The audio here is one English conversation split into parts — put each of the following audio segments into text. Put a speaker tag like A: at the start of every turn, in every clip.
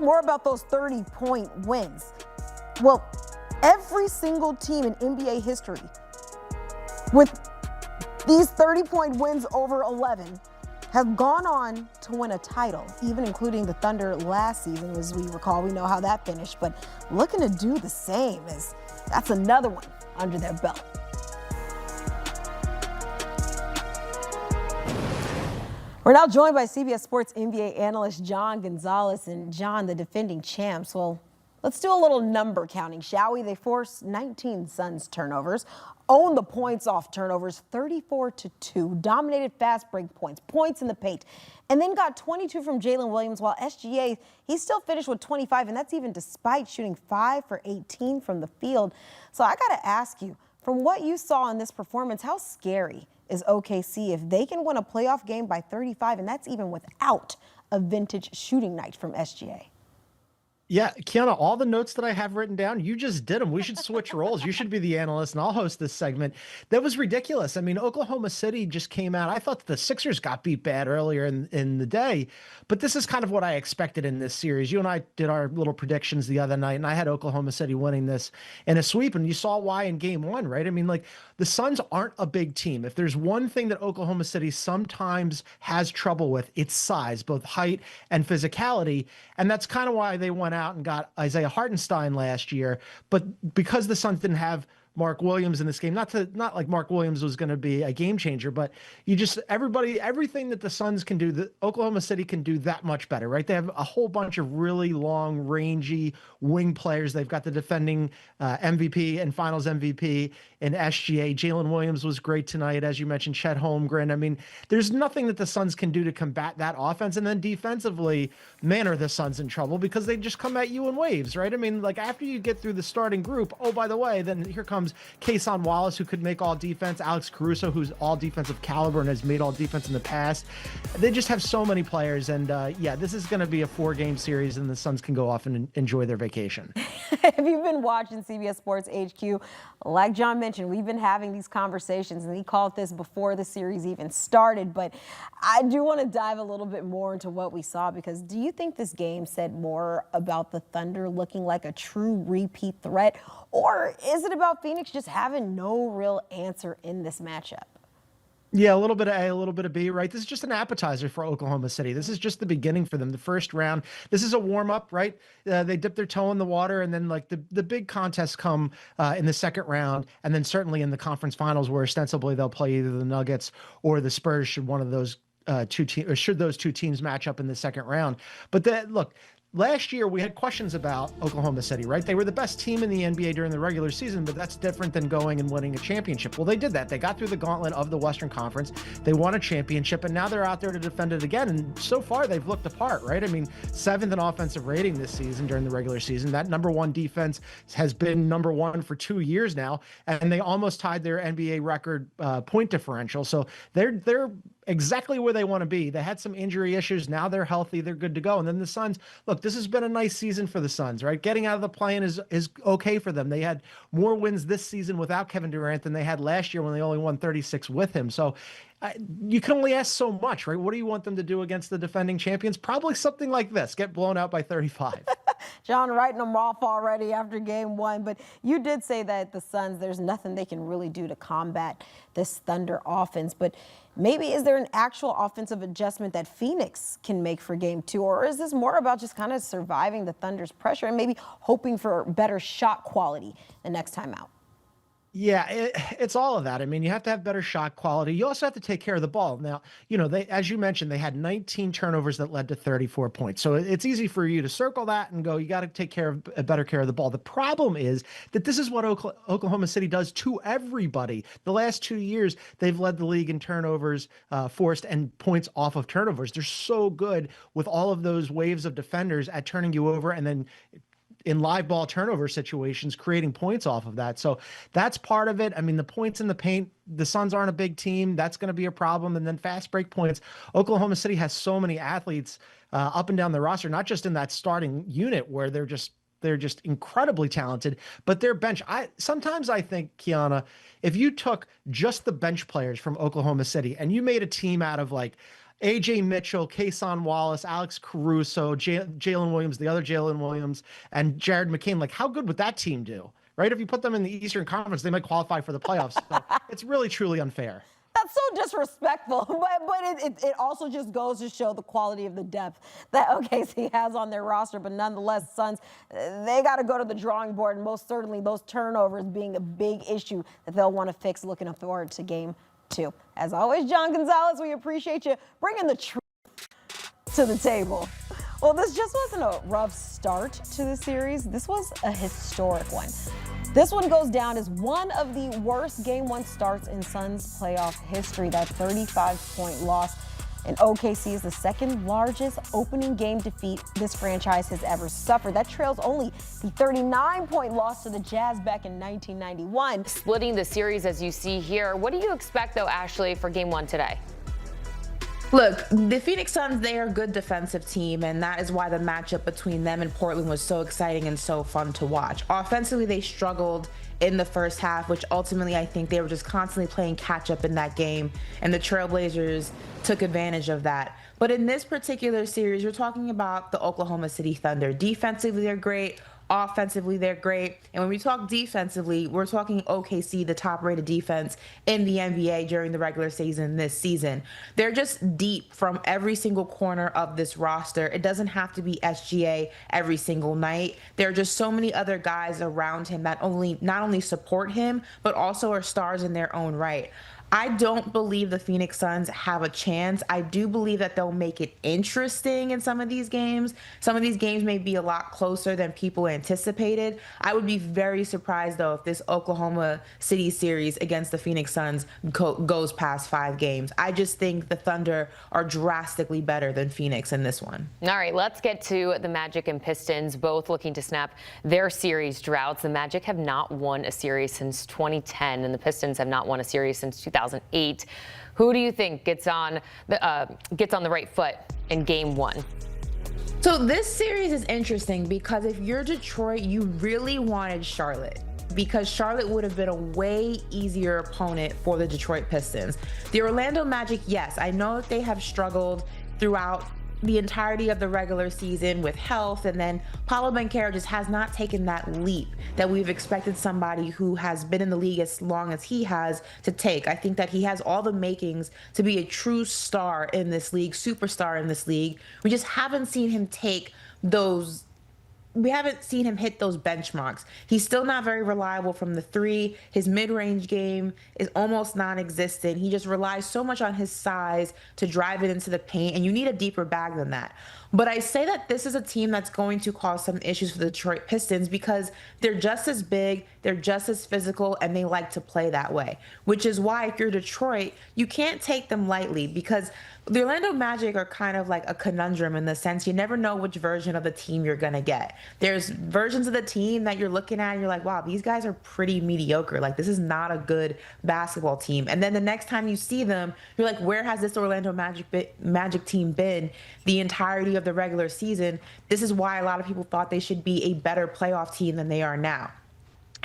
A: more about those 30-point wins. Well, every single team in NBA history with these 30-point wins over 11 have gone on to win a title, even including the Thunder last season. As we recall, we know how that finished, but looking to do the same, as that's another one under their belt. We're now joined by CBS Sports NBA analyst John Gonzalez. And John, the defending champs, well, let's do a little number counting, shall we? They forced 19 Suns turnovers, owned the points off turnovers 34-2, dominated fast break points in the paint, and then got 22 from Jalen Williams, while SGA, he still finished with 25, and that's even despite shooting 5 for 18 from the field. So I got to ask you, from what you saw in this performance, how scary is OKC if they can win a playoff game by 35, and that's even without a vintage shooting night from SGA?
B: Yeah, Kiana, all the notes that I have written down, you just did them. We should switch roles. You should be the analyst and I'll host this segment. That was ridiculous. I mean, Oklahoma City just came out. I thought that the Sixers got beat bad earlier in the day, but this is kind of what I expected in this series. You and I did our little predictions the other night, and I had Oklahoma City winning this in a sweep, and you saw why in game one, right? I mean, like, the Suns aren't a big team. If there's one thing that Oklahoma City sometimes has trouble with, it's size, both height and physicality, and that's kind of why they went out and got Isaiah Hartenstein last year. But because the Suns didn't have Mark Williams in this game, not like Mark Williams was going to be a game changer, but everything that the Suns can do, that Oklahoma City can do that much better, right? They have a whole bunch of really long, rangy wing players. They've got the defending MVP and finals MVP in SGA. Jalen Williams was great tonight, as you mentioned, Chet Holmgren. I mean, there's nothing that the Suns can do to combat that offense. And then defensively, man, are the Suns in trouble because they just come at you in waves, right? I mean, like, after you get through the starting group, oh, by the way, then here comes Kason Wallace, who could make all defense, Alex Caruso, who's all defensive caliber and has made all defense in the past. They just have so many players, and yeah, this is going to be a 4-game series, and the Suns can go off and enjoy their vacation.
A: If you've been watching CBS Sports HQ, like John mentioned, we've been having these conversations, and he called this before the series even started, but I do want to dive a little bit more into what we saw, because do you think this game said more about the Thunder looking like a true repeat threat, or is it about Phoenix just having no real answer in this matchup?
B: Yeah, a little bit of A, a little bit of B, right? This is just an appetizer for Oklahoma City. This is just the beginning for them, the first round. This is a warm-up, right? They dip their toe in the water, and then, like, the big contests come in the second round, and then certainly in the conference finals, where ostensibly they'll play either the Nuggets or the Spurs should one of those should those two teams match up in the second round. But look, last year, we had questions about Oklahoma City, right? They were the best team in the NBA during the regular season, but that's different than going and winning a championship. Well, they did that. They got through the gauntlet of the Western Conference. They won a championship, and now they're out there to defend it again. And so far, they've looked apart, right? I mean, 7th in offensive rating this season during the regular season. That #1 defense has been #1 for 2 years now, and they almost tied their NBA record point differential. So they're exactly where they want to be. They had some injury issues. Now they're healthy. They're good to go. And then the Suns, look, this has been a nice season for the Suns, right? Getting out of the play-in is okay for them. They had more wins this season without Kevin Durant than they had last year when they only won 36 with him. So you can only ask so much, right? What do you want them to do against the defending champions? Probably something like this, get blown out by 35.
A: John writing them off already after game one, but you did say that the Suns, there's nothing they can really do to combat this Thunder offense, but maybe is there an actual offensive adjustment that Phoenix can make for game 2, or is this more about just kind of surviving the Thunder's pressure and maybe hoping for better shot quality the next time out?
B: Yeah, it's all of that. I mean, you have to have better shot quality. You also have to take care of the ball. Now, you know, as you mentioned, they had 19 turnovers that led to 34 points. So it's easy for you to circle that and go, you got to take better care of the ball. The problem is that this is what Oklahoma City does to everybody. The last 2 years, they've led the league in turnovers forced and points off of turnovers. They're so good with all of those waves of defenders at turning you over and then in live ball turnover situations, creating points off of that. So that's part of it. I mean, the points in the paint, the Suns aren't a big team. That's going to be a problem. And then fast break points. Oklahoma City has so many athletes up and down the roster, not just in that starting unit where they're just incredibly talented, but their bench. Sometimes I think, Kiana, if you took just the bench players from Oklahoma City and you made a team out of like AJ Mitchell, Kason Wallace, Alex Caruso, Jalen Williams, the other Jalen Williams, and Jared McCain. Like, how good would that team do? Right? If you put them in the Eastern Conference, they might qualify for the playoffs. So it's really, truly unfair.
A: That's so disrespectful, but it also just goes to show the quality of the depth that OKC has on their roster. But nonetheless, Suns, they got to go to the drawing board, and most certainly those turnovers being a big issue that they'll want to fix. Looking forward to game 2. As always, John Gonzalez, we appreciate you bringing the truth to the table. Well, this just wasn't a rough start to the series. This was a historic one. This one goes down as one of the worst Game 1 starts in Suns playoff history. That 35-point loss in OKC is the second largest opening game defeat this franchise has ever suffered. That trails only the 39-point loss to the Jazz back in 1991.
C: Splitting the series as you see here. What do you expect, though, Ashley, for Game 1 today?
D: Look, the Phoenix Suns, they are a good defensive team, and that is why the matchup between them and Portland was so exciting and so fun to watch. Offensively, they struggled in the first half, which ultimately I think they were just constantly playing catch up in that game, and the Trailblazers took advantage of that. But in this particular series, you're talking about the Oklahoma City Thunder. Defensively, they're great. Offensively, they're great. And when we talk defensively, we're talking OKC, the top-rated defense in the NBA during the regular season this season. They're just deep from every single corner of this roster. It doesn't have to be SGA every single night. There are just so many other guys around him that not only support him, but also are stars in their own right. I don't believe the Phoenix Suns have a chance. I do believe that they'll make it interesting in some of these games. Some of these games may be a lot closer than people anticipated. I would be very surprised, though, if this Oklahoma City series against the Phoenix Suns goes past 5 games. I just think the Thunder are drastically better than Phoenix in this one.
C: All right, let's get to the Magic and Pistons, both looking to snap their series droughts. The Magic have not won a series since 2010, and the Pistons have not won a series since 2008. Who do you think gets on the right foot in Game 1?
D: So this series is interesting because if you're Detroit, you really wanted Charlotte, because Charlotte would have been a way easier opponent for the Detroit Pistons. The Orlando Magic, yes, I know that they have struggled throughout the entirety of the regular season with health, and then Paolo Banchero just has not taken that leap that we've expected somebody who has been in the league as long as he has to take. I think that he has all the makings to be a true star in this league, superstar in this league. We just haven't seen him take those we haven't seen him hit those benchmarks. He's still not very reliable from the 3. His mid-range game is almost non-existent. He just relies so much on his size to drive it into the paint, and you need a deeper bag than that. But I say that this is a team that's going to cause some issues for the Detroit Pistons because they're just as big, they're just as physical, and they like to play that way. Which is why if you're Detroit, you can't take them lightly, because the Orlando Magic are kind of like a conundrum in the sense you never know which version of the team you're going to get. There's versions of the team that you're looking at and you're like, wow, these guys are pretty mediocre. Like, this is not a good basketball team. And then the next time you see them, you're like, where has this Orlando Magic team been the entirety of the regular season? This is why a lot of people thought they should be a better playoff team than they are now.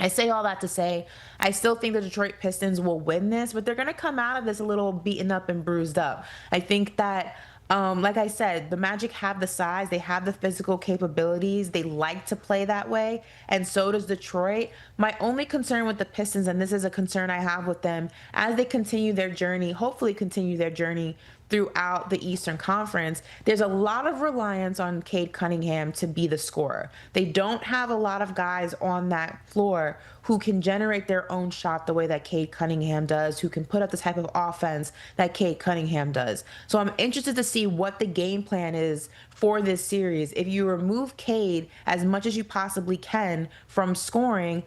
D: I say all that to say I still think the Detroit Pistons will win this, but they're going to come out of this a little beaten up and bruised up. I think that, like I said, the Magic have the size, they have the physical capabilities, they like to play that way, and so does Detroit. My only concern with the Pistons, and this is a concern I have with them, as they continue their journey, hopefully continue their journey throughout the Eastern Conference, there's a lot of reliance on Cade Cunningham to be the scorer. They don't have a lot of guys on that floor who can generate their own shot the way that Cade Cunningham does, who can put up the type of offense that Cade Cunningham does. So I'm interested to see what the game plan is for this series. If you remove Cade as much as you possibly can from scoring,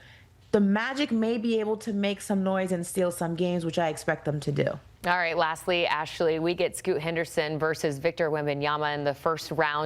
D: the Magic may be able to make some noise and steal some games, which I expect them to do.
C: All right, lastly, Ashley, we get Scoot Henderson versus Victor Wembanyama in the first round.